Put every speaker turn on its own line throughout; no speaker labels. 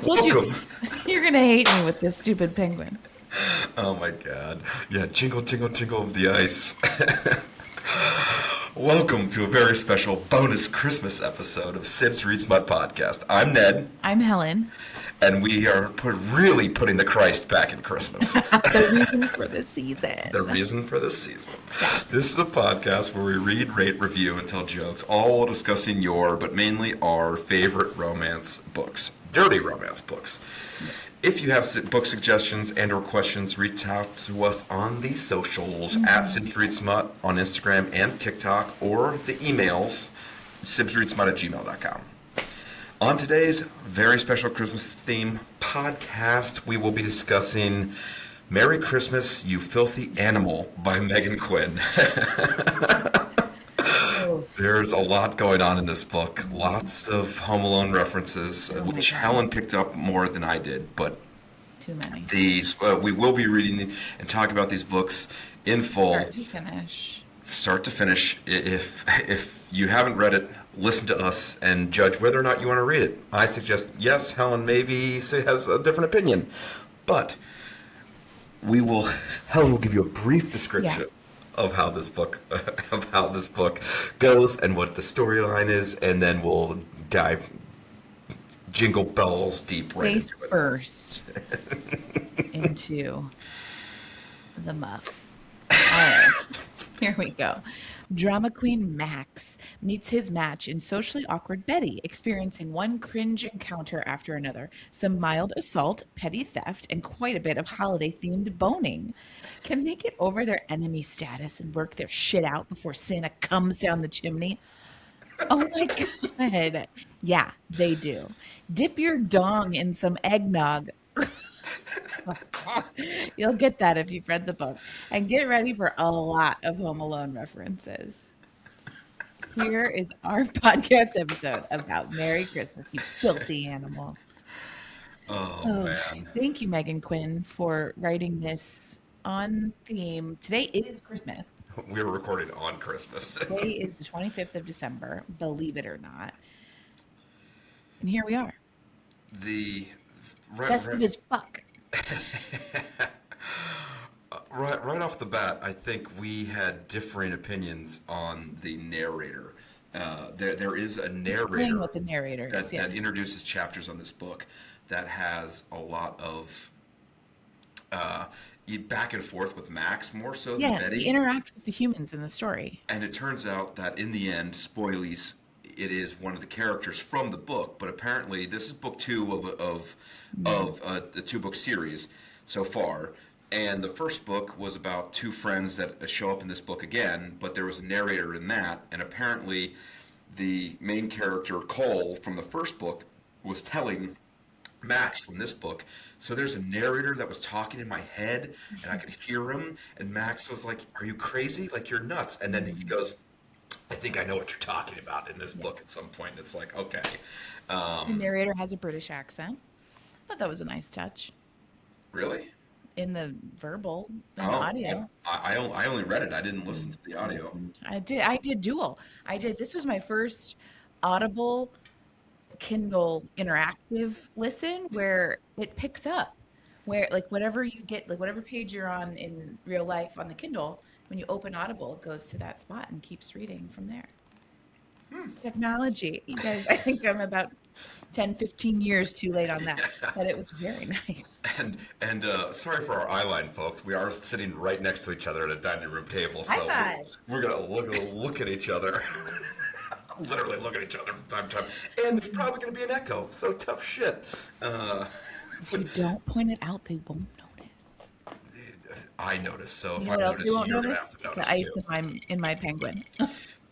told you
Welcome.
you're gonna hate me with this stupid penguin.
Oh my God. Yeah, jingle, jingle, jingle of the ice. Welcome to a very special bonus Christmas episode of Sibs Reads My Podcast. I'm Ned,
I'm Helen.
and we are really putting the Christ back in Christmas.
The reason for the
The
season.
reason for this season.
Yes.
This is a podcast where we read, rate, review, and tell jokes, all while discussing your, but mainly our favorite romance books, dirty romance books. If you have book suggestions and or questions, reach out to us on the socials at Sibs Read Smut on Instagram and TikTok, or the emails sibsreadsmut@gmail.com. On today's very special Christmas theme podcast, we will be discussing Merry Christmas, You Filthy Animal by Meghan Quinn. There's a lot going on in this book. Lots of Home Alone references,
Oh my
which
God.
Helen picked up more than I did. But
Too many.
these, we will be reading and talking about these books in full,
Start to finish.
start to finish. If you haven't read it, listen to us and judge whether or not you want to read it. I suggest yes. Helen maybe has a different opinion, but Helen will give you a brief description
Yeah.
of how this book goes and what the storyline is, and then we'll dive jingle bells deep right
Face
into it.
first into the muff. All right, here we go. Drama queen Max meets his match in socially awkward Betty, experiencing one cringe encounter after another, some mild assault, petty theft, and quite a bit of holiday-themed boning. Can they get over their enemy status and work their shit out before Santa comes down the chimney? Oh my God. Yeah, they do. Dip your dong in some eggnog. You'll get that if you've read the book. And get ready for a lot of Home Alone references. Here is our podcast episode about Merry Christmas, you filthy animal.
Oh
Oh,
man.
thank you, Meghan Quinn, for writing this on theme. Today is Christmas.
We were recording on Christmas.
Today is the 25th of December, believe it or not. And here we are.
The
Festive as fuck.
right off the bat, I think we had differing opinions on the narrator. There is a
Playing
narrator
with the narrator is, yeah.
that introduces chapters on this book that has a lot of back and forth with Max more so than
Yeah,
Betty.
he interacts with the humans in the story.
And it turns out that in the end, spoilies, it is one of the characters from the book. But apparently, this is book two of a two-book series so far. And the first book was about two friends that show up in this book again, but there was a narrator in that. And apparently, the main character, Cole, from the first book, was telling Max from this book. So there's a narrator that was talking in my head, and I could hear him. And Max was like, "Are you crazy? Like, you're nuts." And then he goes, "I think I know what you're talking about in this book." At some point, it's like, okay,
The narrator has a British accent. I thought that was a nice touch
really?
in the verbal and
Oh,
audio.
I only read it. I didn't listen to the audio.
Listened. I did dual. I did. This was my first Audible Kindle interactive listen where it picks up, where like whatever you get, like whatever page you're on in real life on the Kindle, when you open Audible, it goes to that spot and keeps reading from there. Technology. You guys, I think I'm about 10, 15 years too late on that, but it was very nice.
And sorry for our eyeline, folks. We are sitting right next to each other at a dining room table, so
High five.
we're gonna look at each other. Literally look at each other from time to time. And there's probably going to be an echo, so tough shit.
If you don't point it out, they won't notice.
I notice, so
You
if
know
I
what else
notice,
they won't
you're going to
notice?
have to
The
notice
ice
too.
in my penguin.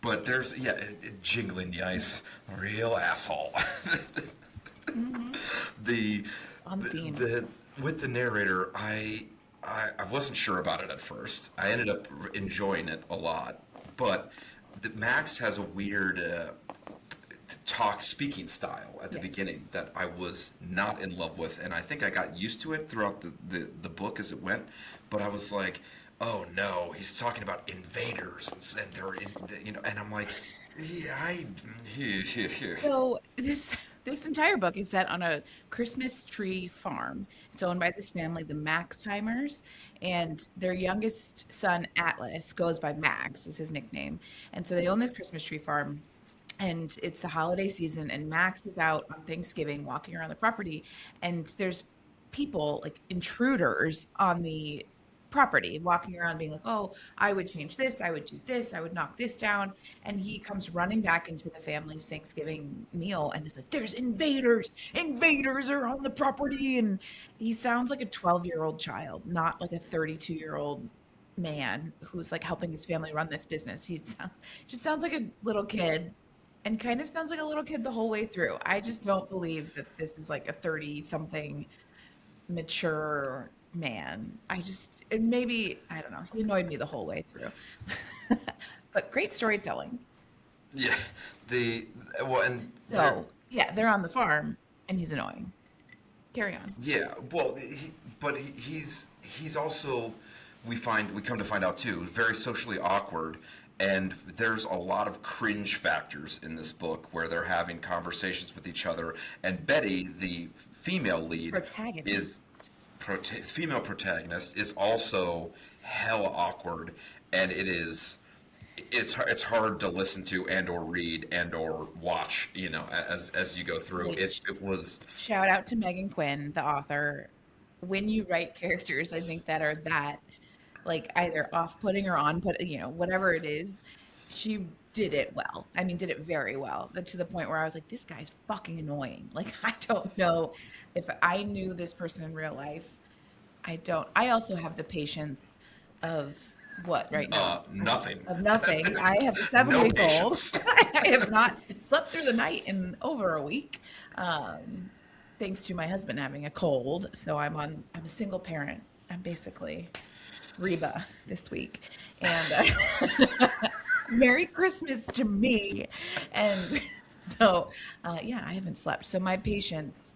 But there's, yeah, jingling the ice. Real asshole. the,
On theme.
with the narrator, I wasn't sure about it at first. I ended up enjoying it a lot. But Max has a weird speaking style at the
Yes.
beginning that I was not in love with, and I think I got used to it throughout the book as it went. But I was like, oh no, he's talking about invaders, and they're in, and I'm like, Yeah,
So this entire book is set on a Christmas tree farm. It's owned by this family, the Maxheimers, and their youngest son Atlas goes by Max is his nickname. And so they own this Christmas tree farm, and it's the holiday season, and Max is out on Thanksgiving walking around the property, and there's people like intruders on the property walking around being like, oh, I would change this, I would do this, I would knock this down. And he comes running back into the family's Thanksgiving meal and is like, there's invaders are on the property. And he sounds like a 12-year-old child, not like a 32-year-old man who's like helping his family run this business. Just sounds like a little kid, and kind of sounds like a little kid the whole way through. I just don't believe that this is like a 30 something mature man. And maybe, I don't know, he annoyed me the whole way through. But great storytelling.
yeah. The well, and
So, yeah, they're on the farm and he's annoying. Carry on.
yeah. Well, but he's also we come to find out too very socially awkward. And there's a lot of cringe factors in this book where they're having conversations with each other. And Betty, the female lead,
Protagonist.
is female protagonist is also hella awkward, and it's hard to listen to and or read and or watch, as you go through.
Like,
It was
shout out to Meghan Quinn, the author. When you write characters, I think that are that like either off-putting or on-put, whatever it is, she did it well. I mean, did it very well. To the point where I was like, this guy's fucking annoying. Like, I don't know if I knew this person in real life. I don't. I also have the patience of what right now?
nothing.
Of nothing. I have a
No
7-week old.
patience.
I have not slept through the night in over a week. Thanks to my husband having a cold. So I'm a single parent. I'm basically Reba this week. And Merry Christmas to me. And so, yeah, I haven't slept. So my patience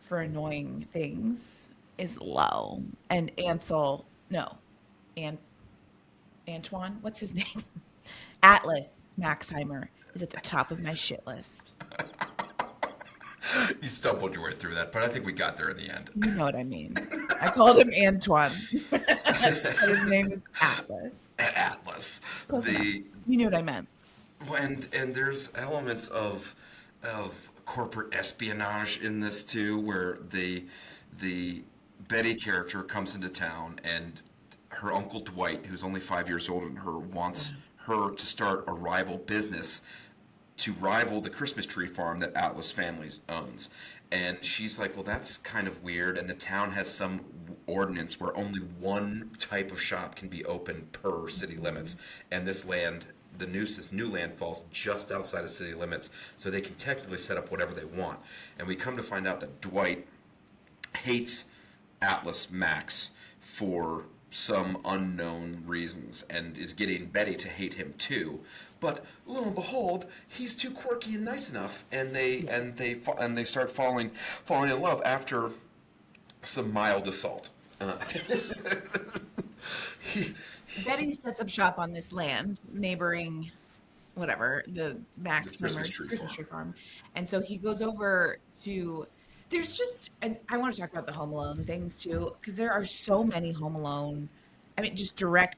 for annoying things is low. And Ansel, no, and Antoine, what's his name? Atlas Maxheimer is at the top of my shit list.
You stumbled your way through that, but I think we got there in the end.
You know what I mean. I called him Antoine. His name is Atlas.
Atlas.
Close enough.
The
You knew what I meant.
and there's elements of corporate espionage in this too, where the Betty character comes into town, and her uncle Dwight, who's only 5 years older than her, wants her to start a rival business to rival the Christmas tree farm that Atlas family owns. And she's like, well, that's kind of weird. And the town has some ordinance where only one type of shop can be open per city limits. And this new land falls just outside of city limits, so they can technically set up whatever they want. And we come to find out that Dwight hates Atlas Max for some unknown reasons, and is getting Betty to hate him too. But lo and behold, he's too quirky and nice enough, and they start falling in love after some mild assault. He,
Betty sets up shop on this land, neighboring whatever, the Max
Christmas
Hemmer
tree
Christmas tree farm. And so he goes over to there's just and I want to talk about the Home Alone things too, because there are so many Home Alone, I mean, just direct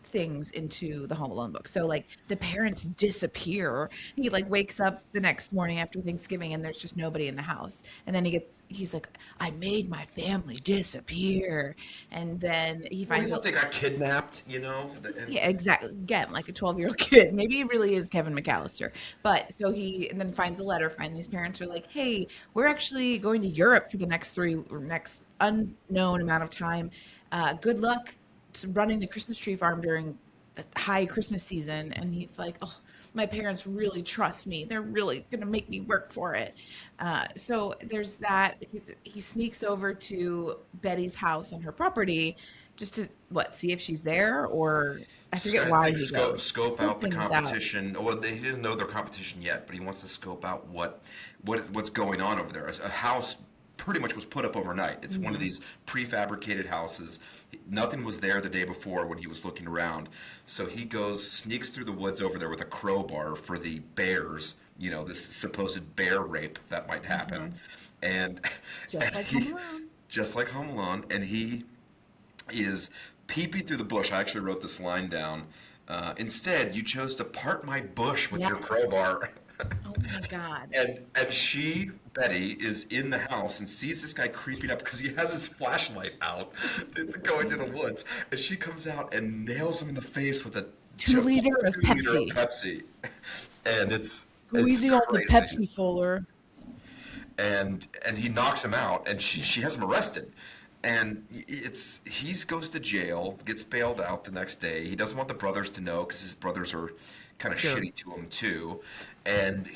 things into the Home Alone book. So like the parents disappear. He like wakes up the next morning after Thanksgiving and there's just nobody in the house. And then he's like, I made my family disappear. And then he
well,
finds
you thought
out
they got kidnapped, and
yeah, exactly. Again, like a 12-year-old kid. Maybe he really is Kevin McAllister. But so he and then finds a letter. Finally, his parents are like, "Hey, we're actually going to Europe for the next unknown amount of time. Good luck to running the Christmas tree farm during the high Christmas season." And he's like, "Oh, my parents really trust me. They're really gonna make me work for it." So there's that. He sneaks over to Betty's house on her property just to see if she's there, or I forget why he goes.
Scope out the
Things out.
competition. Well, he doesn't know their competition yet, but he wants to scope out what's going on over there. A house pretty much was put up overnight. It's one of these prefabricated houses. Nothing was there the day before when he was looking around. So he sneaks through the woods over there with a crowbar for the bears, this supposed bear rape that might happen. And
Just like Home Alone.
Just like Home Alone. And he is peeping through the bush. I actually wrote this line down. Instead, you chose to part my bush with your crowbar.
Oh my God.
And Betty, is in the house and sees this guy creeping up because he has his flashlight out going through the woods. And she comes out and nails him in the face with a
2 liter of
Pepsi. And it's
easy on the
crazy.
Pepsi Fuller.
And he knocks him out, and she has him arrested. And he goes to jail, gets bailed out the next day. He doesn't want the brothers to know because his brothers are kind of shitty to him too. And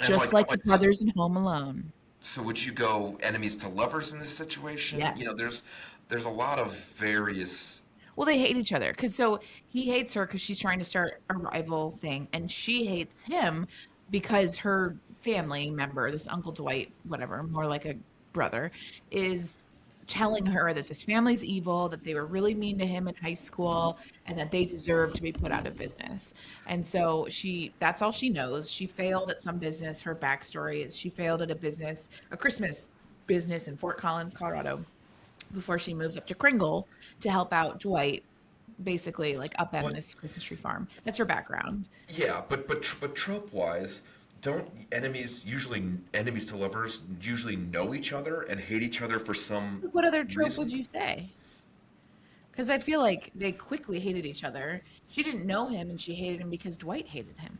just like the brothers in Home Alone.
So would you go enemies to lovers in this situation?
Yes.
There's a lot of various.
Well, they hate each other so he hates her because she's trying to start a rival thing, and she hates him because her family member, this Uncle Dwight, whatever, more like a brother, is telling her that this family's evil, that they were really mean to him in high school, and that they deserve to be put out of business. And so that's all she knows. She failed at some business. Her backstory is she failed at a Christmas business in Fort Collins, Colorado, before she moves up to Kringle to help out Dwight, basically like upend this Christmas tree farm. That's her background.
Yeah, but trope wise, don't enemies to lovers usually know each other and hate each other for some
What other trope
reason?
would you say? Because I feel like they quickly hated each other. She didn't know him, and she hated him because Dwight hated him.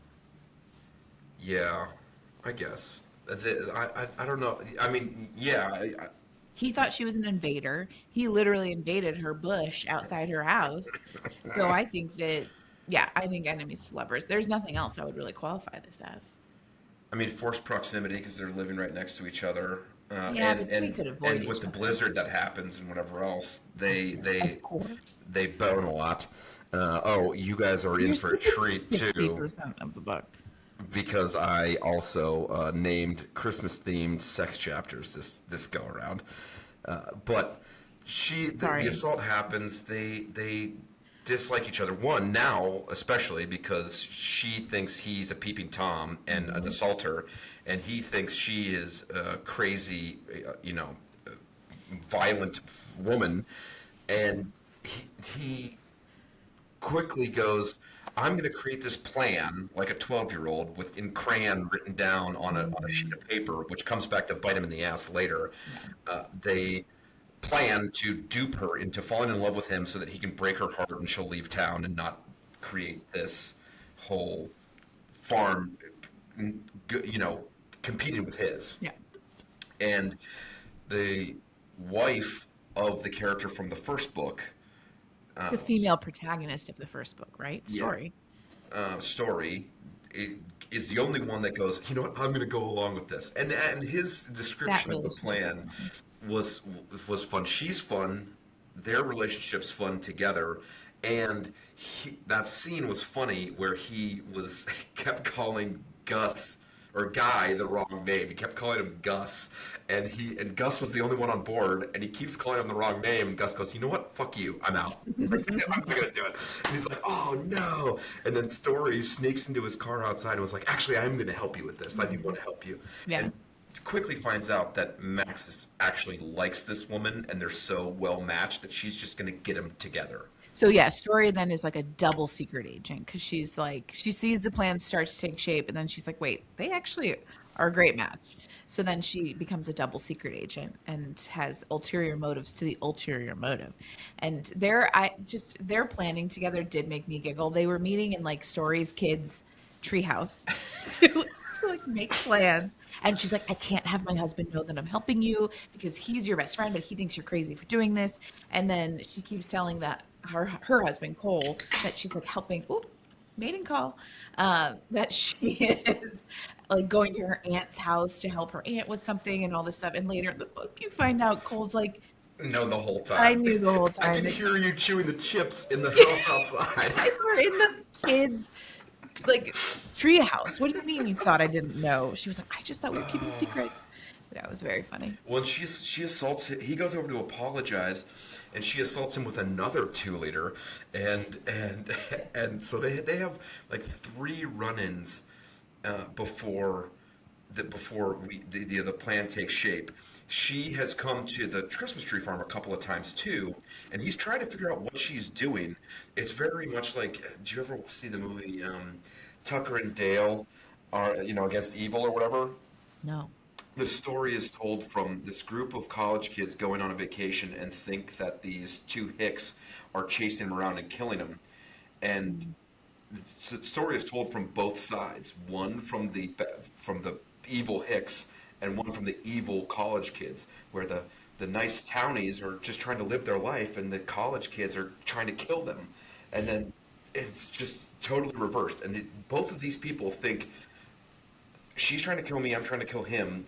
Yeah, I guess. I don't know. I mean, yeah.
He thought she was an invader. He literally invaded her bush outside her house. So I think I think enemies to lovers. There's nothing else I would really qualify this as.
I mean, forced proximity because they're living right next to each other.
But we could avoid
and
each
with the
other.
blizzard that happens and whatever else,
Of course.
they bone a lot. You guys are in for a treat too.
60% of the book.
Because I also named Christmas-themed sex chapters this go around. But the assault happens. They dislike each other. One, now especially because she thinks he's a peeping Tom and an assaulter, and he thinks she is a crazy, violent woman, and he quickly goes, I'm going to create this plan like a 12-year-old in crayon written down on a sheet of paper, which comes back to bite him in the ass later. They plan to dupe her into falling in love with him so that he can break her heart and she'll leave town and not create this whole farm, competing with his.
Yeah.
And the wife of the character from the first book,
The female protagonist of the first book, right? Story.
Story is the only one that goes, you know what, I'm going to go along with this. And his description of the plan was fun. She's fun. Their relationship's fun together. And that scene was funny where he kept calling Gus or Guy the wrong name. He kept calling him Gus, and Gus was the only one on board, and he keeps calling him the wrong name. And Gus goes, "You know what? Fuck you. I'm out. I'm not gonna do it." And he's like, "Oh no!" And then Story sneaks into his car outside and was like, "Actually, I'm gonna help you with this. I do want to help you."
Yeah.
And quickly finds out that Max actually likes this woman, and they're so well matched that she's just gonna get them together.
So yeah, Story then is like a double secret agent because she's like, she sees the plan start to take shape, and then she's like, wait, they actually are a great match. So then she becomes a double secret agent and has ulterior motives to the ulterior motive. And their planning together did make me giggle. They were meeting in like Story's kids' treehouse to like make plans. And she's like, I can't have my husband know that I'm helping you because he's your best friend, but he thinks you're crazy for doing this. And then she keeps telling that her husband Cole that she's like helping. Ooh, maiden call. That she is like going to her aunt's house to help her aunt with something and all this stuff. And later in the book, you find out Cole's like,
no, the whole time.
I knew the whole time.
I could hear you chewing the chips in the house outside.
You guys were in the kids' like tree house. What do you mean you thought I didn't know? She was like, I just thought we were keeping a secret. That was very funny.
Well, she assaults. He goes over to apologize, and she assaults him with another 2 liter, and and so they have like 3 run-ins before the plan takes shape. She has come to the Christmas tree farm a couple of times too, and he's trying to figure out what she's doing. It's very much like, do you ever see the movie Tucker and Dale are against evil or whatever?
No.
The story is told from this group of college kids going on a vacation and think that these 2 hicks are chasing them around and killing them. And the story is told from both sides. One from the evil hicks, and one from the evil college kids, where the nice townies are just trying to live their life, and the college kids are trying to kill them. And then it's just totally reversed. And both of these people think she's trying to kill me, I'm trying to kill him,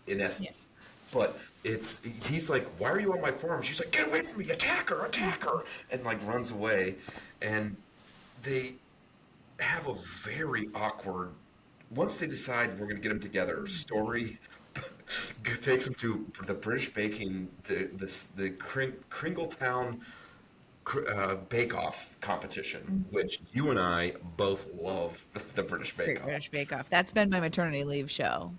in essence. But he's like, why are you on my farm? She's like, get away from me, attack her, and like runs away. And they have a very awkward, once they decide we're going to get them together, story takes them to the British baking, the Kringletown Bake Off competition, which you and I both love. The British Bake
Great
Off.
British Bake Off. That's been my maternity leave show.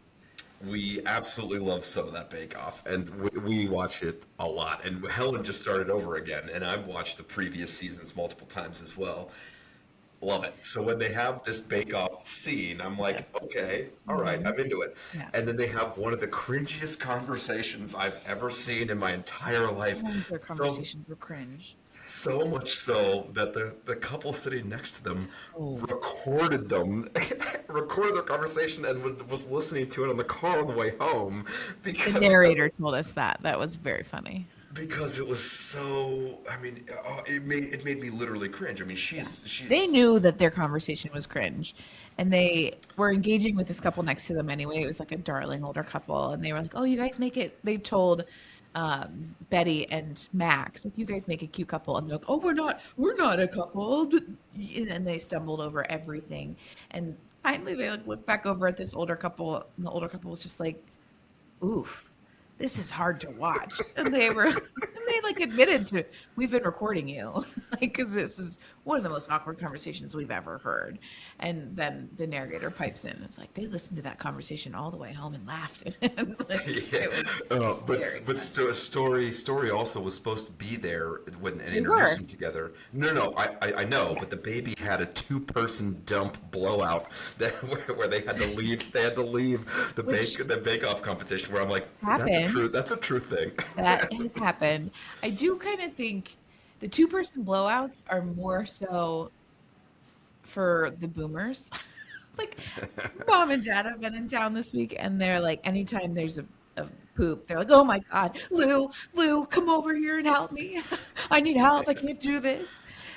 We absolutely love some of that Bake Off, and we watch it a lot. And Helen just started over again, and I've watched the previous seasons multiple times as well. Love it. So when they have this Bake Off scene, I'm like,
Yes.
okay, all right, I'm into it.
Yeah.
And then they have one of the cringiest conversations I've ever seen in my entire life.
Their
So
conversations were cringe.
so much so that the couple sitting next to them
Oh.
recorded their conversation and was listening to it on the car on the way home
The
because
narrator told us that. That was very funny.
because it was so. I mean, it made me literally cringe. I mean, she's
They knew that their conversation was cringe, and they were engaging with this couple next to them anyway. It was like a darling older couple, and they were like, "Oh, you guys make it." They told Betty and Max, like, "You guys make a cute couple," and they're like, "Oh, we're not a couple," and they stumbled over everything. And finally, they like looked back over at this older couple, and the older couple was just like, "Oof, this is hard to watch." And they like admitted to, "We've been recording you," like, because this is one of the most awkward conversations we've ever heard. And then the narrator pipes in. It's like they listened to that conversation all the way home and laughed. And like,
Yeah.
it was
But
very
story also was supposed to be there when and
They
introduce
were.
them together. No, I know, but the baby had a 2-person dump blowout where they had to leave. They had to leave
Which
the Bake Off competition. Where I'm like,
happens.
that's a true thing.
That has happened. I do kind of think the two-person blowouts are more so for the boomers. Like, mom and dad have been in town this week, and they're like, anytime there's a poop, they're like, "Oh my God, Lou, come over here and help me. I need help. I can't do this."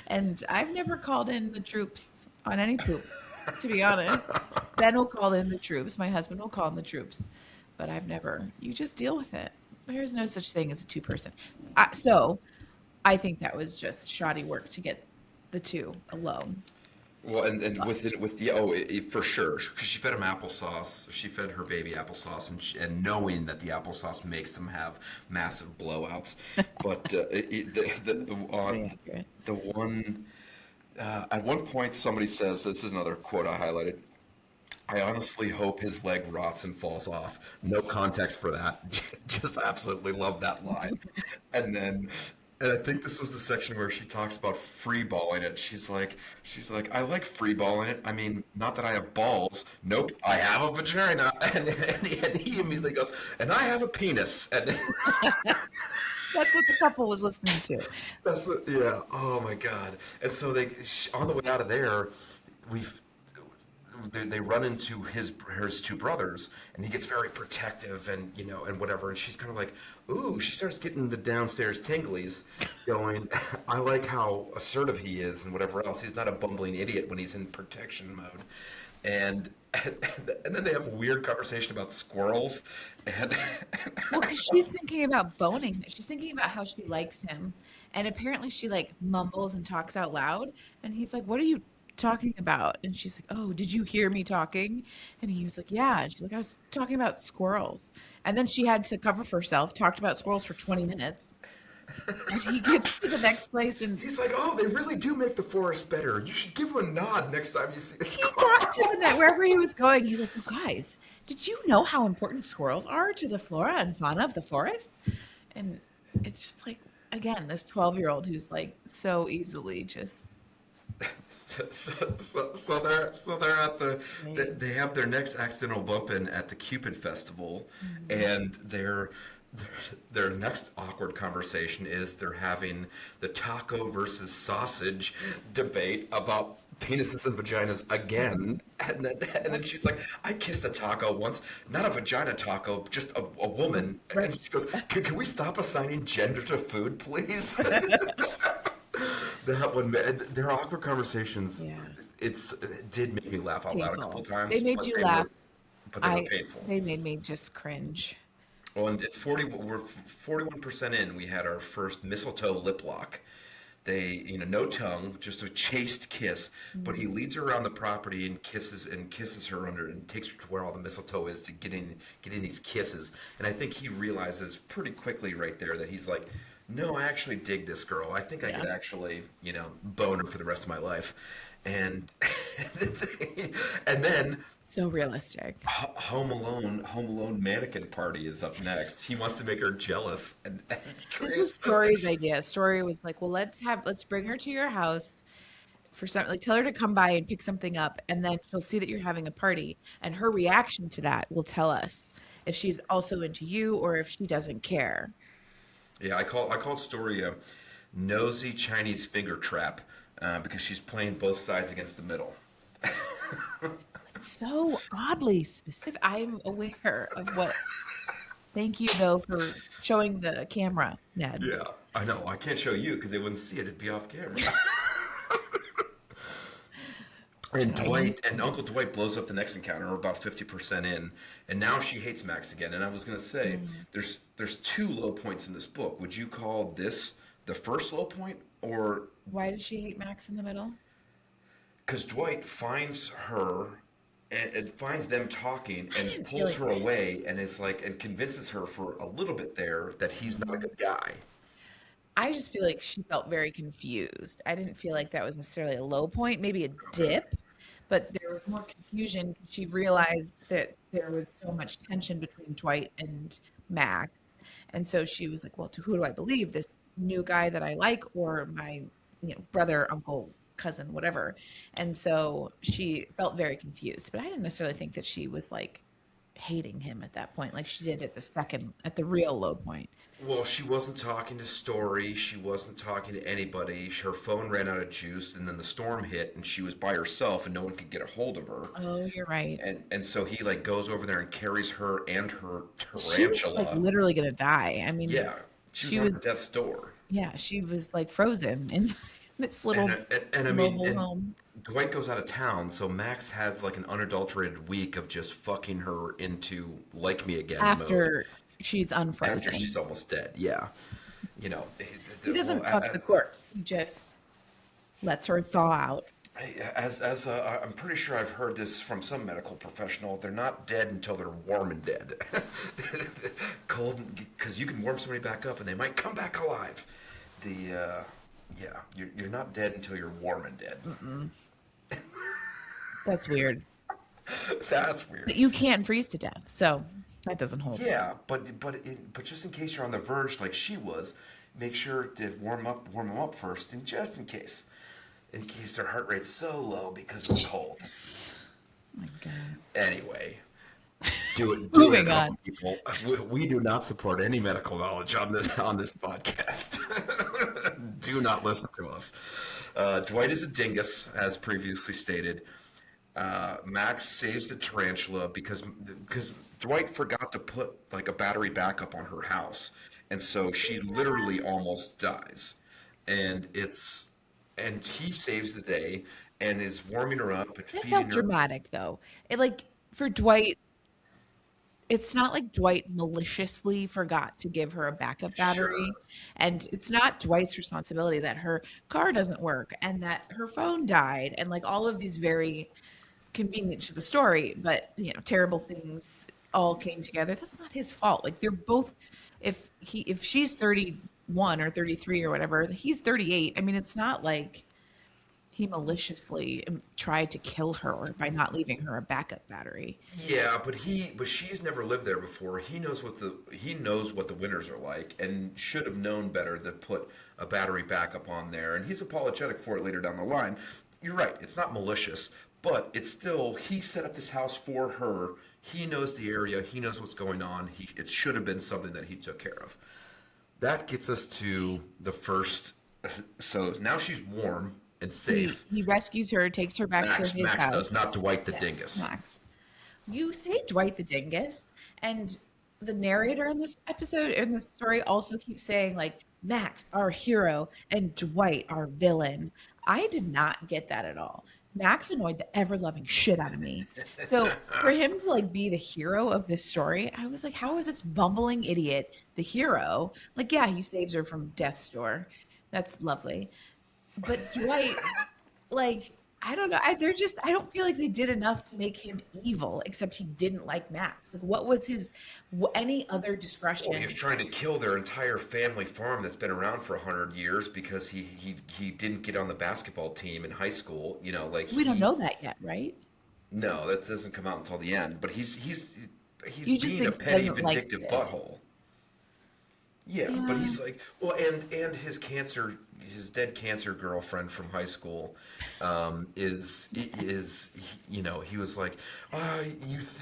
And I've never called in the troops on any poop, to be honest. Ben will call in the troops. My husband will call in the troops, but I've never. You just deal with it. There's no such thing as a two-person. So I think that was just shoddy work to get the two alone.
Well, and with the for sure, because she fed him applesauce. She fed her baby applesauce, and knowing that the applesauce makes them have massive blowouts. But
Pretty accurate.
the one at one point somebody says, this is another quote I highlighted. I honestly hope his leg rots and falls off. No context for that. Just absolutely love that line. And I think this was the section where she talks about free balling it. She's like, I like free balling it. I mean, not that I have balls. Nope, I have a vagina. And he immediately goes, and I have a penis. And
That's what the couple was listening to.
yeah. Oh my God. And so on the way out of there, they run into his 2 brothers, and he gets very protective and and whatever, and she's kind of like, ooh, she starts getting the downstairs tinglies going. I like how assertive he is and whatever else. He's not a bumbling idiot when he's in protection mode. And then they have a weird conversation about squirrels, and
Well, because she's thinking about boning him. She's thinking about how she likes him. And apparently she like mumbles and talks out loud. And he's like, "What are you talking about?" And she's like, "Oh, did you hear me talking?" And he was like, "Yeah." And she's like, "I was talking about squirrels." And then she had to cover for herself, talked about squirrels for 20 minutes. And he gets to the next place and
He's like, oh, they really do make the forest better. You should give him a nod next time you see a
he got to the
squirrel.
net wherever he was going. He's like, "Well, guys, did you know how important squirrels are to the flora and fauna of the forest?" And it's just like, again, this 12-year-old who's like so easily just
So they're at
insane.
they have their next accidental bump in at the Cupid Festival,
Mhm.
and their next awkward conversation is they're having the taco versus sausage debate about penises and vaginas again, and then she's like, "I kissed a taco once, not a vagina taco, just a woman,"
Right.
and she goes, can we stop assigning gender to food, please?" That one, their awkward conversations,
Yeah.
it did make me laugh out loud a couple
Painful. They
times,
made you laugh.
but they were
I
painful.
They made me just cringe.
Well, and we're 41% in. We had our first mistletoe lip lock. No tongue, just a chaste kiss. But he
Mm.
leads her around the property and kisses her under and takes her to where all the mistletoe is to get in these kisses. And I think he realizes pretty quickly right there that he's like, no, I actually dig this girl. I think I
Yeah.
could actually, bone her for the rest of my life. And and then
So realistic.
Home Alone mannequin party is up next. He wants to make her jealous and
This was
creates this.
Story's idea. Story was like, "Well, let's bring her to your house for something, like tell her to come by and pick something up, and then she'll see that you're having a party, and her reaction to that will tell us if she's also into you or if she doesn't care."
Yeah, I call Story a nosy Chinese finger trap because she's playing both sides against the middle.
So oddly specific. I'm aware of what. Thank you though for showing the camera, Ned.
Yeah, I know. I can't show you because they wouldn't see it. It'd be off camera. And
Chinese.
Uncle Dwight blows up the next encounter. We're about 50% in, and now she hates Max again. And I was gonna say,
Mm.
there's two low points in this book. Would you call this the first low point, or
Why did she hate Max in the middle?
because Dwight finds her and finds them talking
I
and
didn't feel
pulls
like
her
that.
away and is like and convinces her for a little bit there that he's not a
Mhm.
good guy.
I just feel like she felt very confused. I didn't feel like that was necessarily a low point, maybe a dip, but there was more confusion 'cause she realized that there was so much tension between Dwight and Max. And so she was like, "Well, to who do I believe? This new guy that I like or my, brother, uncle, cousin, whatever." And so she felt very confused, but I didn't necessarily think that she was like hating him at that point like she did at the real low point.
Well, she wasn't talking to Story. She wasn't talking to anybody. Her phone ran out of juice, and then the storm hit, and she was by herself, and no one could get a hold of her.
Oh, you're right.
And so he like goes over there and carries her and her
She was like
tarantula.
literally gonna die. I mean,
Yeah, she was
she
on
was,
death's door.
yeah, she was like frozen in this
And
little
and I mean,
mobile
and
home
Dwight goes out of town, so Max has like an unadulterated week of just fucking her into like me again mode
after she's
after
unfrozen.
she's almost dead. Yeah, you know,
He
well,
doesn't fuck the corpse. He just lets her thaw out.
as I'm pretty sure I've heard this from some medical professional. They're not dead until they're warm and dead. Cold, because you can warm somebody back up and they might come back alive. Yeah, you're not dead until you're warm and dead.
Mm-mm. That's weird.
That's weird.
But you can't freeze to death, so that doesn't hold.
Yeah, but just in case you're on the verge like she was, make sure to warm them up first, and just in case their heart rate's so low because it's cold.
Oh my God.
Anyway, do it
Moving
at home,
on.
people. We do not support any medical knowledge on this podcast. Do not listen to us. Dwight is a dingus, as previously stated. Max saves the tarantula because Dwight forgot to put like a battery backup on her house, and so she literally almost dies. And he saves the day and is warming her up and
It felt
feeding her.
dramatic though. It like for Dwight, it's not like Dwight maliciously forgot to give her a backup
Sure.
battery. And it's not Dwight's responsibility that her car doesn't work and that her phone died and like all of these very convenient to the story, but terrible things all came together. That's not his fault. Like they're both if she's 31 or 33 or whatever, he's 38. I mean, it's not like he maliciously tried to kill her by not leaving her a backup battery.
Yeah, but she's never lived there before. He knows what the winters are like, and should have known better to put a battery backup on there. And he's apologetic for it later down the line. You're right; it's not malicious, but it's still he set up this house for her. He knows the area. He knows what's going on. It should have been something that he took care of. That gets us to the first. So now she's warm and
He
safe.
he rescues her, takes her back to his
Max
house.
does, not Dwight the
Yes,
dingus.
Max. You say Dwight the Dingus, and the narrator in this episode in this story also keeps saying like Max, our hero, and Dwight, our villain. I did not get that at all. Max annoyed the ever loving shit out of me. So for him to like be the hero of this story, I was like, how is this bumbling idiot the hero? Like, yeah, he saves her from death's door. That's lovely. But Dwight, like, I don't know. I don't feel like they did enough to make him evil, except he didn't like Max. Like, what was any other
Well, he was
discretion?
trying to kill their entire family farm that's been around for 100 years because he didn't get on the basketball team in high school. Like
We don't know that yet, right?
no, that doesn't come out until the end. But he's
You just
being a
think he
petty,
doesn't like
vindictive
this.
butthole. Yeah, but
Yeah.
he's like, well, and his dead cancer girlfriend from high school, he was like,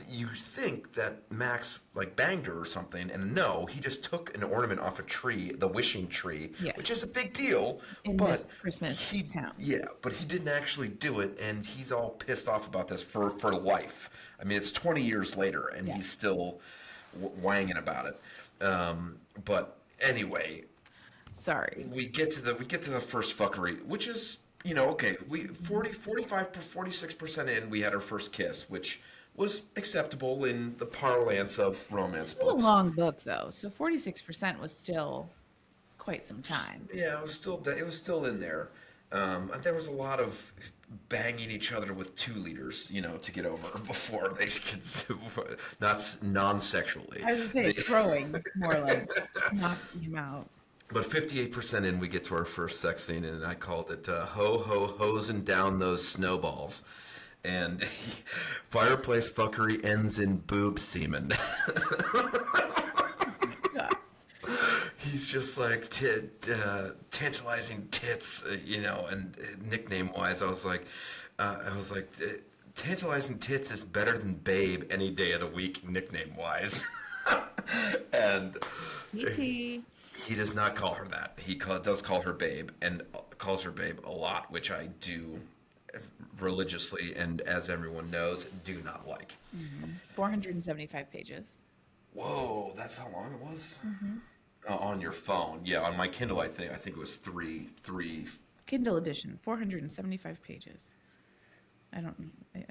you think that Max like banged her or something, and no, he just took an ornament off a tree, the wishing tree, which is a
Yes.
big deal,
In
but
this Christmas town.
but he didn't actually do it, and he's all pissed off about this for life. I mean, it's 20 years later, and
Yeah.
he's still whinging about it. But anyway,
Sorry.
we get to the first fuckery, which is okay. We 46% in, we had our first kiss, which was acceptable in the parlance of romance
It was a
books.
long book, though, so 46% was still quite some time.
Yeah, it was still in there. And there was a lot of banging each other with 2 liters, to get over before they could, not non-sexually.
I was gonna say throwing, more like knocking him out.
But 58% in, we get to our first sex scene, and I called it "Ho Ho Hosing Down Those Snowballs." And fireplace fuckery ends in boob semen.
Yeah.
He's just like tantalizing tits, and nickname wise, tantalizing tits is better than babe any day of the week, nickname wise. And
PT.
he does not call her that. Does call her babe, and calls her babe a lot, which I do religiously, and as everyone knows, do not like.
475 pages.
Whoa, that's how long it was. On your phone, yeah. On my Kindle, I think it was three.
Kindle edition, 475 pages. I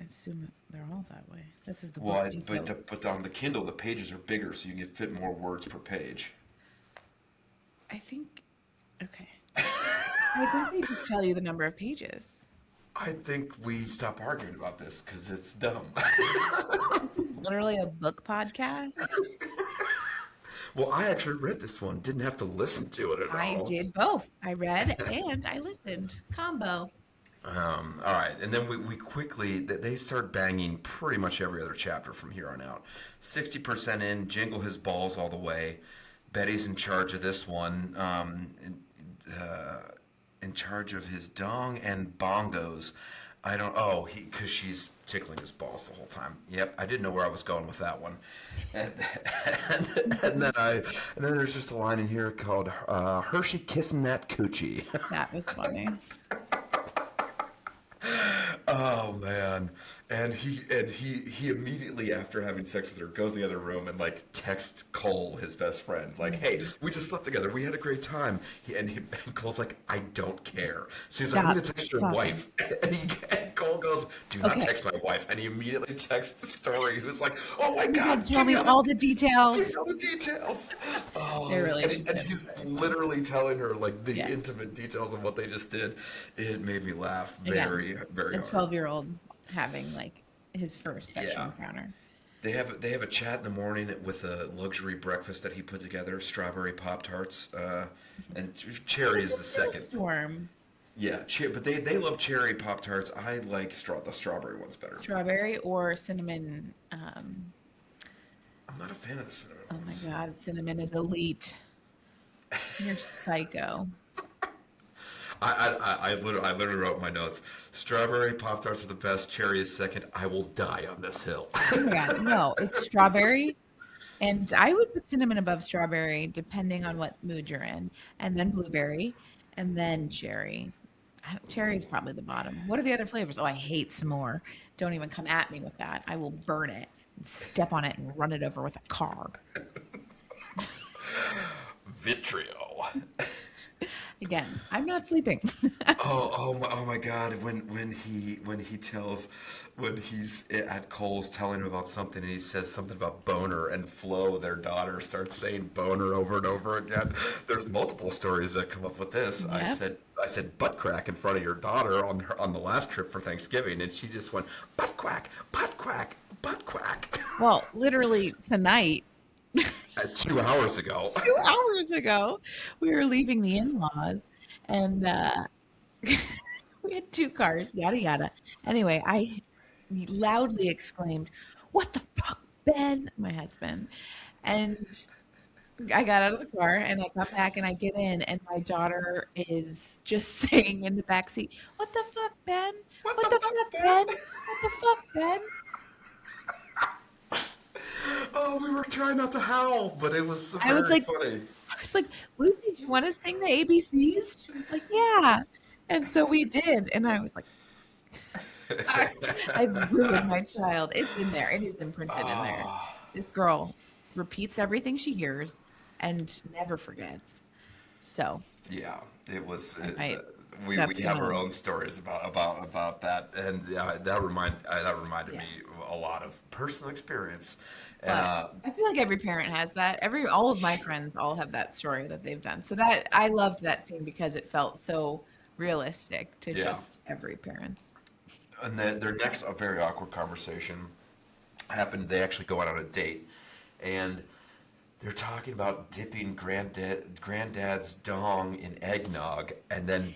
assume they're all that way. This is the
Well,
book details.
but on the Kindle, the pages are bigger, so you can fit more words per page.
I think, okay. I think they just tell you the number of pages.
I think we stop arguing about this because it's dumb.
This is literally a book podcast.
Well, I actually read this one. Didn't have to listen to it at
I
all.
did both. I read and I listened. Combo.
All right, and then we quickly they start banging pretty much every other chapter from here on out. 60% in, jingle his balls all the way. Betty's in charge of this one, in charge of his dong and bongos. I don't. Oh, because she's tickling his balls the whole time. Yep, I didn't know where I was going with that one. And and then there's just a line in here called Hershey kissing that coochie.
That was funny.
Oh man, and he immediately after having sex with her goes in the other room and like texts Cole, his best friend, like, "Hey, we just slept together. We had a great time." And Cole's like, "I don't care." So he's like, "I'm
Stop.
gonna text your
Stop.
wife," and Cole goes, "Do not
Okay.
text my wife." And he immediately texts the story. He was like, "Oh my
Oh my God,
God,
tell me all the
give me
details.
all the details."
Their
Oh, and
relationship is
he's
very funny.
literally telling her like the
Yeah.
intimate details of what they just did. It made me laugh
Again,
very, very
a
hard.
12-year-old having like his first sexual
Yeah.
encounter.
They have a chat in the morning with a luxury breakfast that he put together, strawberry Pop Tarts, and cherry
It's
is
a
the second.
snowstorm.
Yeah, but they love cherry Pop Tarts. I like the strawberry ones better.
Strawberry or cinnamon.
I'm not a fan of the cinnamon
Oh my
ones.
God, cinnamon is elite. You're psycho.
I literally wrote in my notes. Strawberry Pop Tarts are the best. Cherry is second. I will die on this hill.
Oh my God, no, it's strawberry. And I would put cinnamon above strawberry, depending on what mood you're in, and then blueberry, and then cherry. Cherry is probably the bottom. What are the other flavors? Oh, I hate s'more. Don't even come at me with that. I will burn it and step on it and run it over with a car.
Vitriol.
Again, I'm not sleeping.
Oh my God! When he's at Cole's telling him about something and he says something about boner and Flo, their daughter, starts saying boner over and over again. There's multiple stories that come up with this. I
Yep.
said I said butt crack in front of your daughter on the last trip for Thanksgiving, and she just went butt quack, butt quack, butt quack.
Well, literally tonight,
At 2 hours ago.
2 hours ago, we were leaving the in-laws, and we had two cars, yada yada. Anyway, I loudly exclaimed, "What the fuck, Ben?" My husband, and I got out of the car and I got back and I get in and my daughter is just saying in the back seat, "What the fuck, Ben?
What
What
the
the
fuck,
fuck, Ben?
Ben?
What the fuck, Ben?"
Oh, we were trying not to howl, but it was
I was
very
like,
funny.
I was like, "Lucy, do you want to sing the ABCs?" She was like, "Yeah." And so we did. And I was like, I've ruined my child. It's in there. It is imprinted in there. This girl repeats everything she hears and never forgets. So
Yeah, it was.
I might,
We
that's
have our
gonna,
own stories about that, and that reminded
yeah.
me a lot of personal experience, and
But I feel like every parent has that. All of my friends all have that story that they've done. So that I loved that scene because it felt so realistic to
yeah,
just every parent's.
and then their next a very awkward conversation happened. They actually go out on a date, and they're talking about dipping granddad's dong in eggnog, and then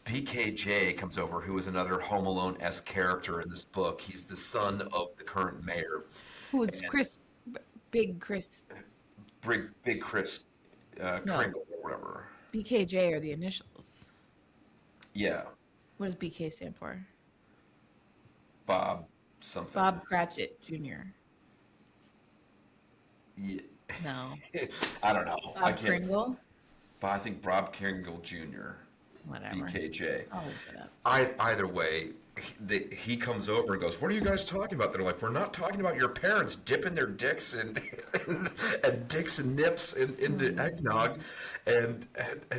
BKJ comes over, who is another Home Alone-esque character in this book. He's the son of the current mayor,
Who's
and
Chris? Big Chris?
Big Chris
No,
Kringle or whatever.
BKJ are the initials.
Yeah,
What does BK stand for?
Bob something.
Bob Cratchit Jr.
Yeah.
No,
I don't know. I
Bob
can't.
Kringle.
But I think Bob Kringle Jr.,
Whatever.
BKJ.
I'll look it up.
Either way, he comes over and goes, "What are you guys talking about?" They're like, "We're not talking about your parents dipping their dicks and dicks and nips into eggnog," and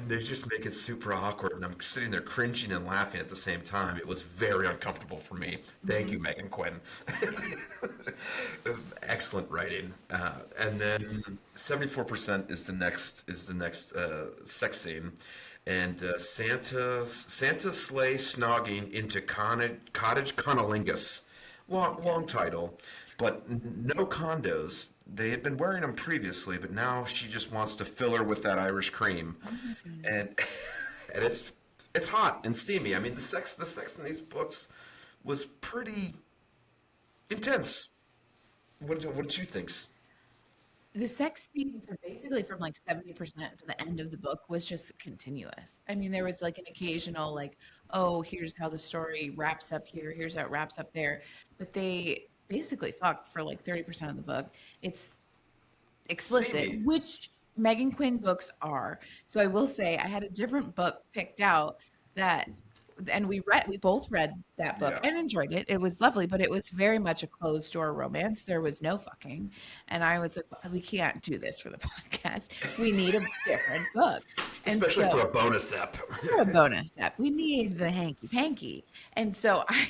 they just make it super awkward. And I'm sitting there cringing and laughing at the same time. It was very uncomfortable for me. Thank you, Meghan Quinn. Excellent writing. And then 74% is the next sex scene. And Santa sleigh snogging into cottage conolingus. Long title, but no condos. They had been wearing them previously, but now she just wants to fill her with that Irish cream, and and it's hot and steamy. I mean, the sex in these books was pretty intense. What did you think?
The sex scenes are basically from like 70% to the end of the book was just continuous. I mean, there was like an occasional like, oh, here's how the story wraps up here, here's how it wraps up there. But they basically fucked for like 30% of the book. It's explicit,
Steamy.
which Megan Quinn books are. So I will say I had a different book picked out that and we both read that book
Yeah.
and enjoyed it. It was lovely, but it was very much a closed door romance. There was no fucking. And I was like, we can't do this for the podcast. We need a different book. And
Especially
so
for a bonus ep.
for a bonus step, we need the hanky panky. And so I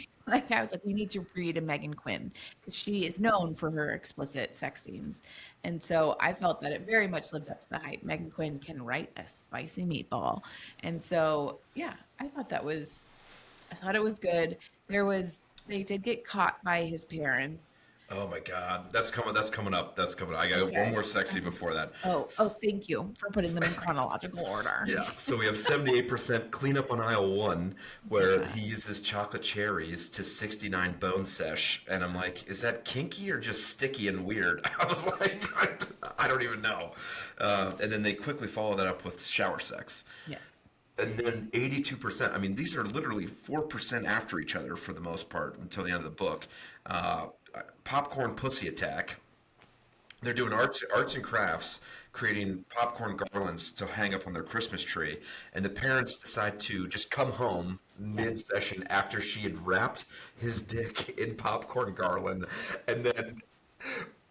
was like, we need to read a Meghan Quinn because she is known for her explicit sex scenes. And so I felt that it very much lived up to the hype. Meghan Quinn can write a spicy meatball. And so, yeah, I thought it was good. They did get caught by his parents.
Oh my God, that's coming. That's coming up. That's coming. I got one
Okay.
more sexy before that.
Oh, thank you for putting them in chronological order.
Yeah, so we have 78% cleanup on aisle one, where
Yeah.
he uses chocolate cherries to 69 bone sesh, and I'm like, is that kinky or just sticky and weird? I was like, I don't even know. And then they quickly follow that up with shower sex.
Yes.
And then 82%, I mean, these are literally 4% after each other for the most part until the end of the book. Uh, Popcorn pussy attack. They're doing arts and crafts, creating popcorn garlands to hang up on their Christmas tree. And the parents decide to just come home mid-session after she had wrapped his dick in popcorn garland. And then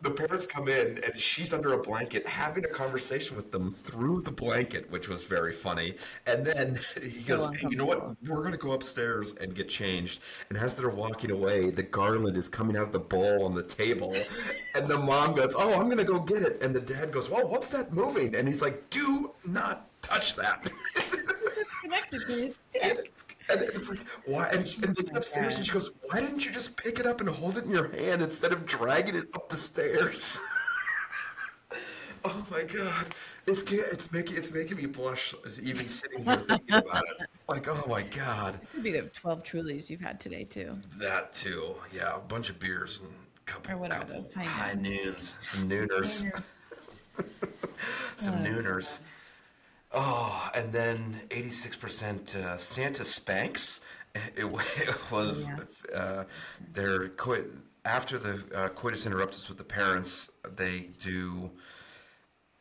the parents come in and she's under a blanket having a conversation with them through the blanket, which was very funny. And then he
So
goes, "Hey, you know what?
uncomfortable.
We're going to go upstairs and get changed." And as they're walking away, the garland is coming out of the bowl on the table. And the mom goes, "Oh, I'm going to go get it." And the dad goes, "Well, what's that moving?" And he's like, "Do not touch that."
It's connected to his
And
dick.
it's like, why? And they get upstairs and she goes, "Why didn't you just pick it up and hold it in your hand instead of dragging it up the stairs?" Oh my God. It's making me blush even sitting here thinking about it. Like, oh my God.
Could be the 12 Trulies you've had today, too.
That too. Yeah, a bunch of beers and
Or what are
couple
those?
high noons. Some nooners. Some nooners. Oh, and then 86% Santa Spanks. It was
Yeah.
their after the coitus interruptus with the parents, they do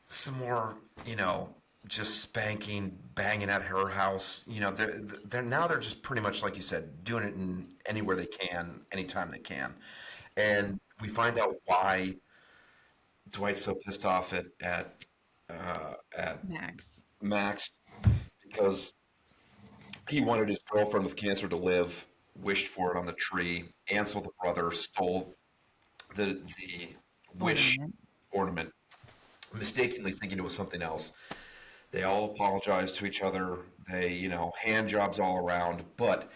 some more, just spanking, banging at her house. They're just pretty much like you said, doing it in anywhere they can, anytime they can, and we find out why Dwight's so pissed off at
Max.
Max because he wanted his girlfriend with cancer to live, wished for it on the tree. Ansel, the brother, stole the wish
Ornament.
ornament, mistakenly thinking it was something else. They all apologize to each other. They, hand jobs all around. But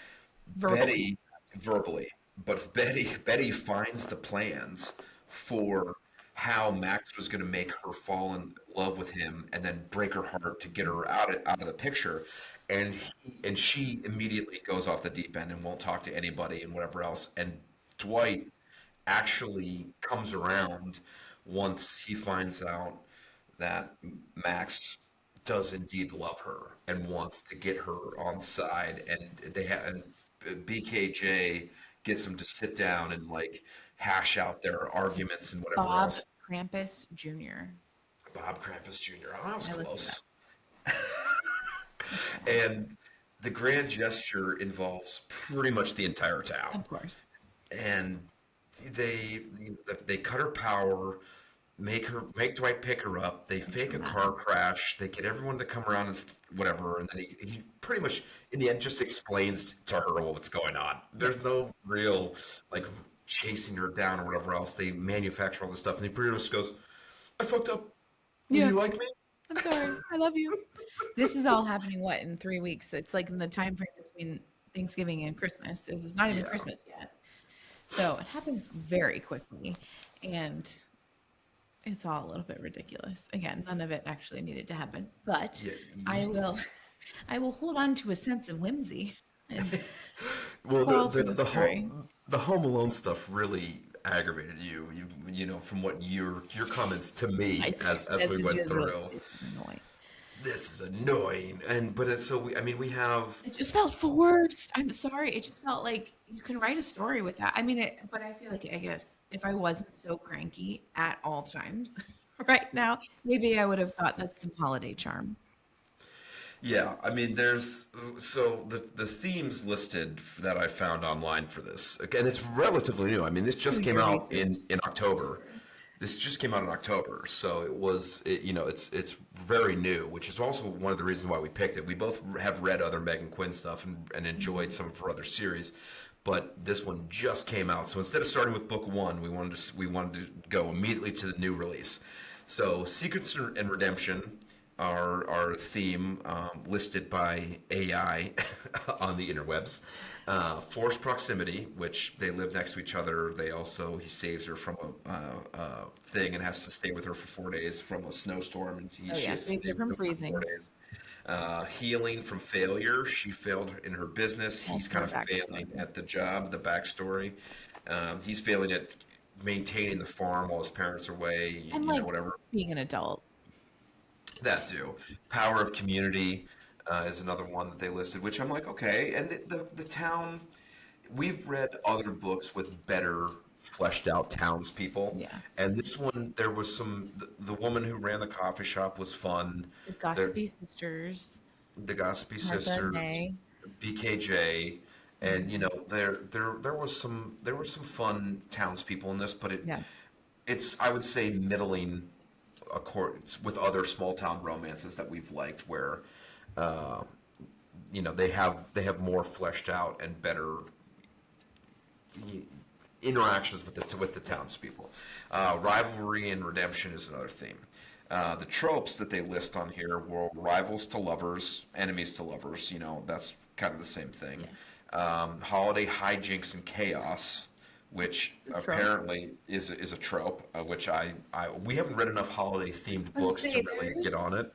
Verbally.
Betty, verbally, but Betty finds the plans for how Max was going to make her fall in love with him and then break her heart to get her out of the picture. And she immediately goes off the deep end and won't talk to anybody and whatever else. And Dwight actually comes around once he finds out that Max does indeed love her and wants to get her on side, and BKJ gets him to sit down and like hash out their arguments and whatever
Bob
else.
Krampus Jr.
Bob Krampus Jr. Oh, that was
I looked it up.
close. And the grand gesture involves pretty much the entire town,
Of course.
and they they cut her power, make Dwight pick her up. They fake a car crash. They get everyone to come around and whatever, and then he pretty much in the end just explains to her what's going on. There's no real like chasing her down or whatever else. They manufacture all this stuff, and he pretty much goes, "I fucked up. Will
Yeah.
you like me?"
I'm sorry. I love you. This is all happening, what, in 3 weeks? It's like in the time frame between Thanksgiving and Christmas. It's not even
Yeah.
Christmas yet. So it happens very quickly. And it's all a little bit ridiculous. Again, none of it actually needed to happen. But
Yeah.
I will I will hold on to a sense of whimsy and
Well,
fall through the
the
story.
the Home Alone stuff really aggravated you. From what your comments to me
My
as
text
we went
messages were
through.
annoying.
This is annoying, but it's so we have.
It just felt forced. I'm sorry. It just felt like you can write a story with that. I mean, but I feel like, I guess, if I wasn't so cranky at all times right now, maybe I would have thought that's some holiday charm.
Yeah, I mean, there's so the themes listed that I found online for this, and it's relatively new. I mean, this just
Doing
came
your
out
research.
in October. This just came out in October, so it's very new, which is also one of the reasons why we picked it. We both have read other Meghan Quinn stuff and enjoyed some of her other series, but this one just came out. So instead of starting with book one, we wanted to go immediately to the new release. So Secrets and Redemption, our theme listed by AI on the interwebs. Forced proximity, which they live next to each other. He saves her from a thing and has to stay with her for 4 days from a snowstorm, and
Oh
she
yeah,
has to
saves
stay
her
with
from
her for four
freezing.
days. Healing from failure. She failed in her business. He's
That's
kind
her
of failing
backstory.
at the job, the backstory. He's failing at maintaining the farm while his parents are away,
And like
whatever.
being an adult.
That too. Power of community is another one that they listed, which I'm like, okay. And the town, we've read other books with better fleshed out townspeople,
Yeah.
and this one there was the woman who ran the coffee shop was fun.
The
There,
Gossipy Sisters,
the Gossipy
Martha and
sisters,
May.
BKJ, and
Mhm.
there were some fun townspeople in this, but
Yeah.
it's I would say middling accordance with other small town romances that we've liked, where uh, they have more fleshed out and better interactions with the townspeople. Rivalry and redemption is another theme. The tropes that they list on here were rivals to lovers, enemies to lovers. That's kind of the same thing.
Yeah.
Holiday hijinks and chaos, which
It's a trope.
apparently is a trope, which we haven't read enough holiday themed
I was to
books to
say
really
there's
get on it.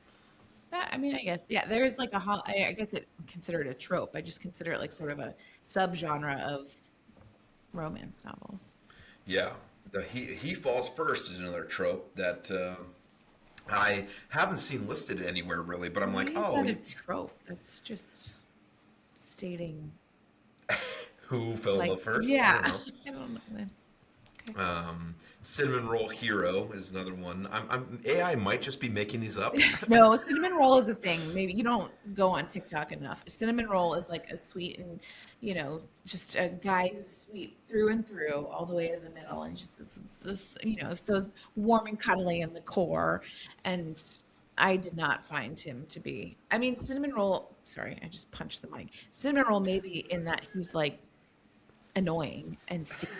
that. I mean, I guess yeah. There's like I guess it consider it a trope. I just consider it like sort of a subgenre of romance novels.
Yeah, the he falls first is another trope that I haven't seen listed anywhere really, but I'm
Why
like,
is
oh,
that a trope? That's just stating
who fell in
like
love first? I
yeah.
don't know.
I don't know. Okay.
Cinnamon Roll Hero is another one. AI might just be making these up.
No, cinnamon roll is a thing. Maybe you don't go on TikTok enough. Cinnamon roll is like a sweet and, just a guy who's sweet through and through, all the way to the middle, and just it's those warm and cuddly in the core. And I did not find him to be. I mean, cinnamon roll. Sorry, I just punched the mic. Cinnamon roll, maybe in that he's like annoying and sticky.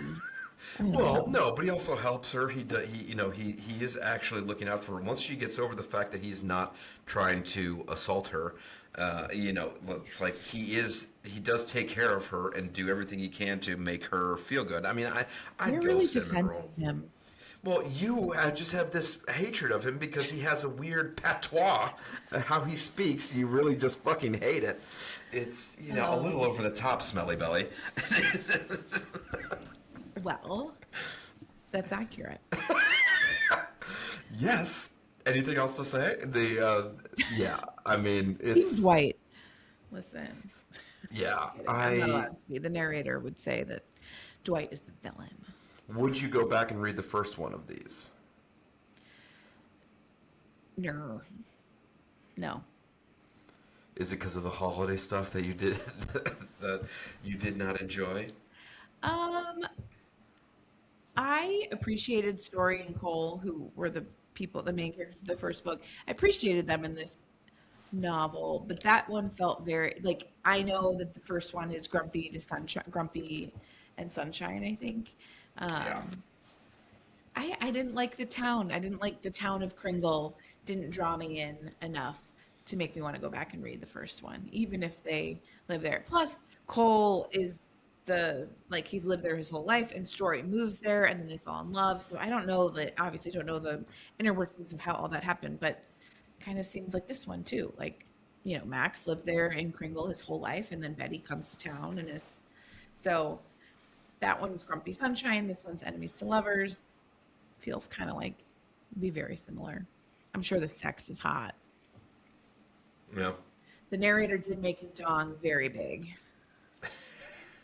I don't
Well,
know.
no, but he also helps her. He is actually looking out for her. Once she gets over the fact that he's not trying to assault her, it's like he does take care of her and do everything he can to make her feel good. I mean, I'd
You're
go
really
cinnamon roll.
defending him.
Well, you just have this hatred of him because he has a weird patois, how he speaks. You really just fucking hate it. It's a little over the top, smelly belly.
Well, that's accurate.
Yes. Anything else to say? Yeah. I mean,
Team
it's
Dwight. Listen,
yeah.
just kidding. I'm not
I
allowed to be. The narrator would say that Dwight is the villain.
would you go back and read the first one of these?
No, no.
Is it because of the holiday stuff that you did that you did not enjoy?
Um, I appreciated Story and Cole, who were the people, the main characters of the first book. I appreciated them in this novel, but that one felt very like I know that the first one is Grumpy and Sunshine, I think.
Yeah.
Um, I didn't like the town. I didn't like the town of Kringle. Didn't draw me in enough to make me want to go back and read the first one, even if they live there. Plus, Cole is he's lived there his whole life, and Story moves there, and then they fall in love. So I don't know that. Obviously, don't know the inner workings of how all that happened, but kind of seems like this one too. Like, Max lived there in Kringle his whole life, and then Betty comes to town and is so that one's Grumpy Sunshine. This one's Enemies to Lovers. Feels kind of like be very similar. I'm sure the sex is hot.
Yeah.
The narrator did make his dong very big.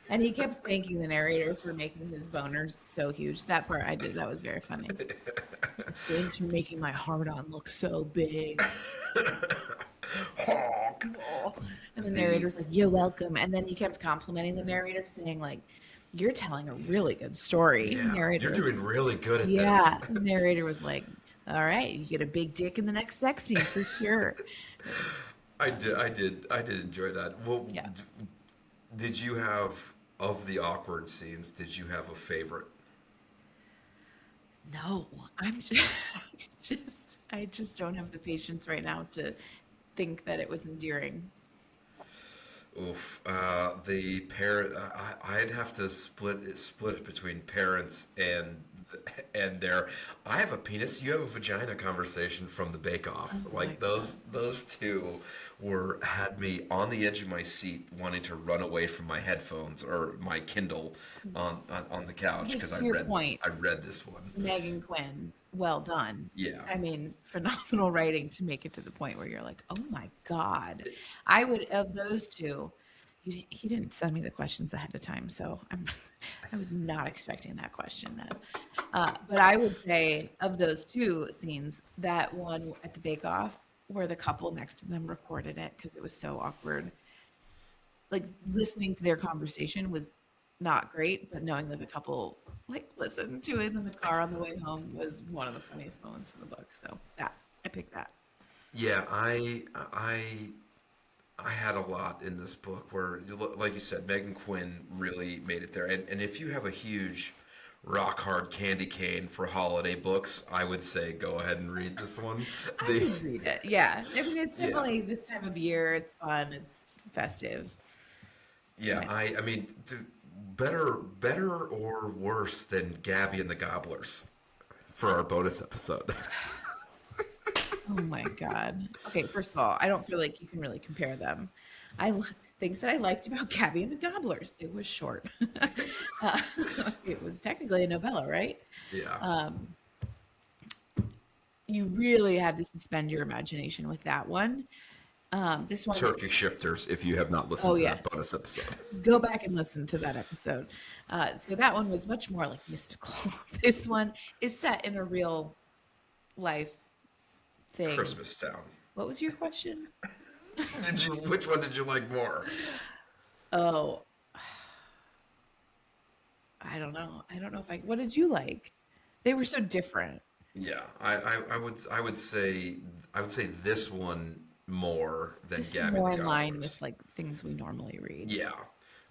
And he kept thanking the narrator for making his boners so huge. That part I did. That was very funny. Thanks for making my hard on look so big.
Honk.
And the narrator's like, "You're welcome." And then he kept complimenting the narrator, saying like, "You're telling a really good story."
Yeah,
Narrator
you're
was,
doing really good at this.
yeah. The narrator was like, "All right, you get a big dick in the next sex scene for sure."
I did enjoy that. Well,
Yeah.
did you have of the awkward scenes? Did you have a favorite?
No, I'm just I just don't have the patience right now to think that it was endearing.
Oof, the parent. I'd have to split it between parents and their. I have a penis, you have a vagina conversation from the Bake Off.
Oh my
Like those two had me on the edge of my seat, wanting to run away from my headphones or my Kindle on the couch
Which,
because
to your point,
I read this one.
Meghan Quinn, well done.
Yeah.
I mean, phenomenal writing to make it to the point where you're like, oh my God. I would, of those two, he didn't send me the questions ahead of time, so I was not expecting that question then. But I would say of those two scenes, that one at the Bake Off where the couple next to them recorded it because it was so awkward. Like listening to their conversation was not great, but knowing that the couple like listened to it in the car on the way home was one of the funniest moments in the book. So that I picked that.
Yeah, I had a lot in this book where, like you said, Megan Quinn really made it there. And if you have a huge rock hard candy cane for holiday books, I would say go ahead and read this one.
I
The,
would read it. Yeah, I mean it's
yeah,
definitely this time of year. It's fun. It's festive.
yeah.
Yeah.
I mean, better or worse than Gabby and the Gobblers for our bonus episode.
Oh my God. Okay, first of all, I don't feel like you can really compare them. Things that I liked about Gabby and the Gobblers. It was short. uh, it was technically a novella, right?
Yeah.
Um, you really had to suspend your imagination with that one. This one,
Turkey shifters, if you have not listened
oh
to
yes,
that bonus episode.
go back and listen to that episode. So that one was much more like mystical. This one is set in a real life thing.
Christmas Town.
What was your question?
Which one did you like more?
Oh, I don't know. I don't know if I. What did you like? They were so different.
Yeah, I would say this one more than
This is
Gabby
more
the
in line
Gobblers.
with like things we normally read.
Yeah.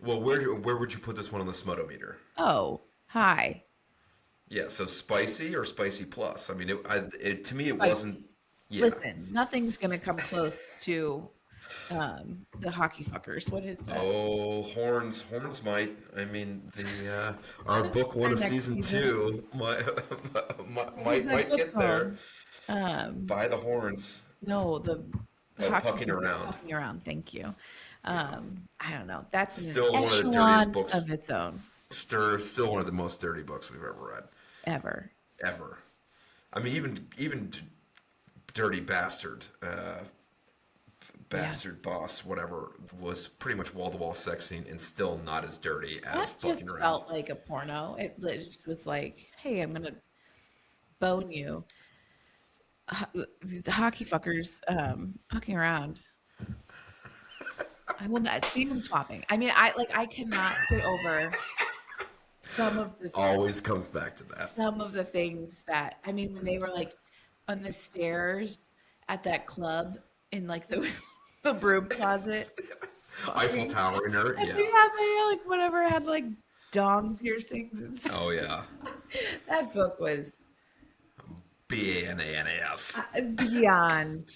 Well, where would you put this one on the Smutometer?
Oh, hi.
Yeah, so spicy or spicy plus? I mean, to me it
Spicy.
wasn't. Yeah.
Listen, nothing's gonna come close to the hockey fuckers. What is that?
Oh, horns might. I mean, the our book one
Our
of
next
season
season.
two might
What was that
might
book
get there
called? Um,
by the horns.
no, the
Oh,
hockey
pucking around.
Pucking around. Thank you. I don't know. That's an
Still one of the dirtiest
echelon
books.
of its own
Still one of the most dirty books we've ever read.
ever.
Ever. I mean, even Dirty Bastard,
Yeah.
Bastard Boss, whatever, was pretty much wall to wall sex scene and still not as dirty as
That
fucking
just
around.
felt like a porno. It just was like, hey, I'm gonna bone you. The hockey fuckers pucking around. I will not semen swapping. I mean, I cannot get over some of the
Always comes back to that.
some of the things that I mean when they were like on the stairs at that club in like the the broom closet.
Eiffel Tower in her,
And
yeah.
they like whatever had like dong piercings and stuff.
Oh yeah.
That book was
BANANAS.
beyond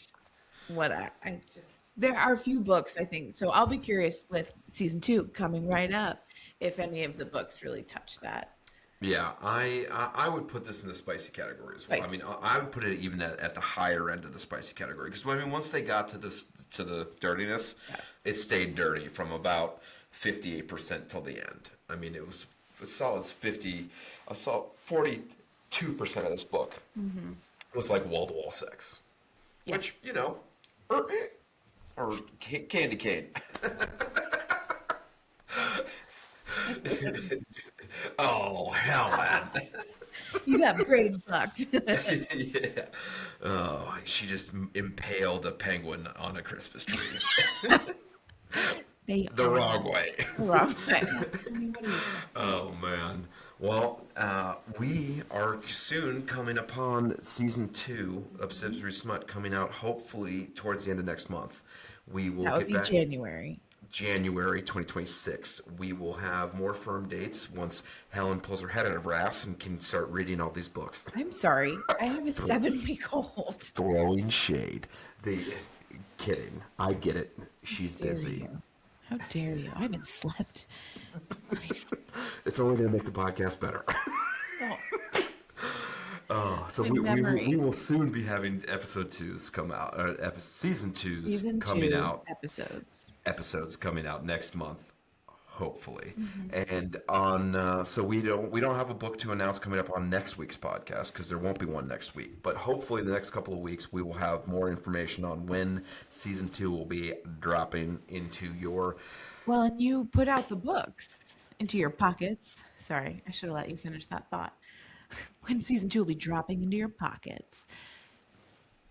what I just there are a few books I think so I'll be curious with season 2 coming right up if any of the books really touch that.
Yeah, I would put this in the spicy category as well. I
Spicy.
mean, I would put it even at the higher end of the spicy category because I mean, once they got to the dirtiness,
Yeah.
it stayed dirty from about 58% till the end. I mean, it was a solid 42% of this book was like wall to wall sex,
Yeah.
which or candy cane. Oh, Helen.
You got brain fucked.
Yeah. Oh, she just impaled a penguin on a Christmas tree.
They
The wrong
all
way.
the wrong way. I mean, what do you say?
Oh man. Well, we are soon coming upon season 2 of Sibs Smut coming out hopefully towards the end of next month. We will
That would
get
be
back
January.
January 2026. We will have more firm dates once Helen pulls her head out of her ass and can start reading all these books.
I'm sorry. I have a 7-week-old.
Throwing shade. Kidding. I get it. She's
Dare
busy.
you? How dare you? I haven't slept.
It's only going to make the podcast better. So
My
we
memory.
will soon be having episode 2s come out, or season 2s
Season
coming
2
out.
episodes.
Episodes coming out next month, hopefully.
Mm-hmm.
And on so we don't have a book to announce coming up on next week's podcast because there won't be one next week. But hopefully, the next couple of weeks we will have more information on when season 2 will be dropping into your.
Well, and you put out the books into your pockets. Sorry, I should have let you finish that thought. When season 2 will be dropping into your pockets.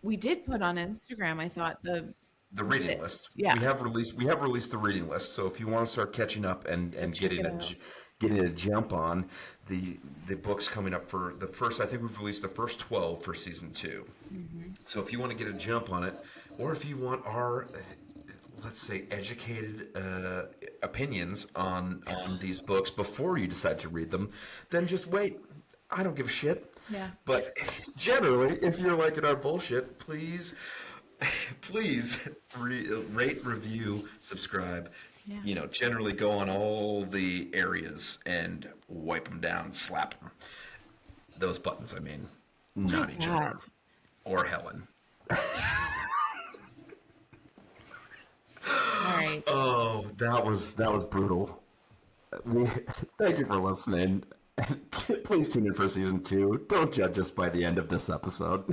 We did put on Instagram, I thought,
The reading list.
Yeah.
We have released the reading list. So if you want to start catching up and
check
getting
it out.
getting a jump on the books coming up for the first, I think we've released the first 12 for season 2.
Mm-hmm.
So if you want to get a jump on it, or if you want our, let's say, educated opinions on these books before you decide to read them, then just wait. I don't give a shit.
Yeah.
But generally, if you're liking our bullshit, please rate, review, subscribe.
Yeah.
You know, generally go on all the areas and wipe them down, slap them. Those buttons, I mean, not each
God.
other or Helen.
All right.
Oh, that was brutal. Thank you for listening. Please tune in for season 2. Don't judge us by the end of this episode.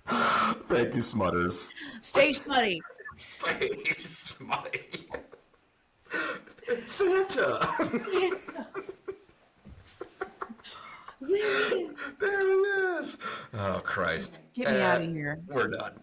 Thank you, Smutters.
Stay smutty.
Stay smutty. Santa! There it is! Oh, Christ.
Get me out of here.
We're done.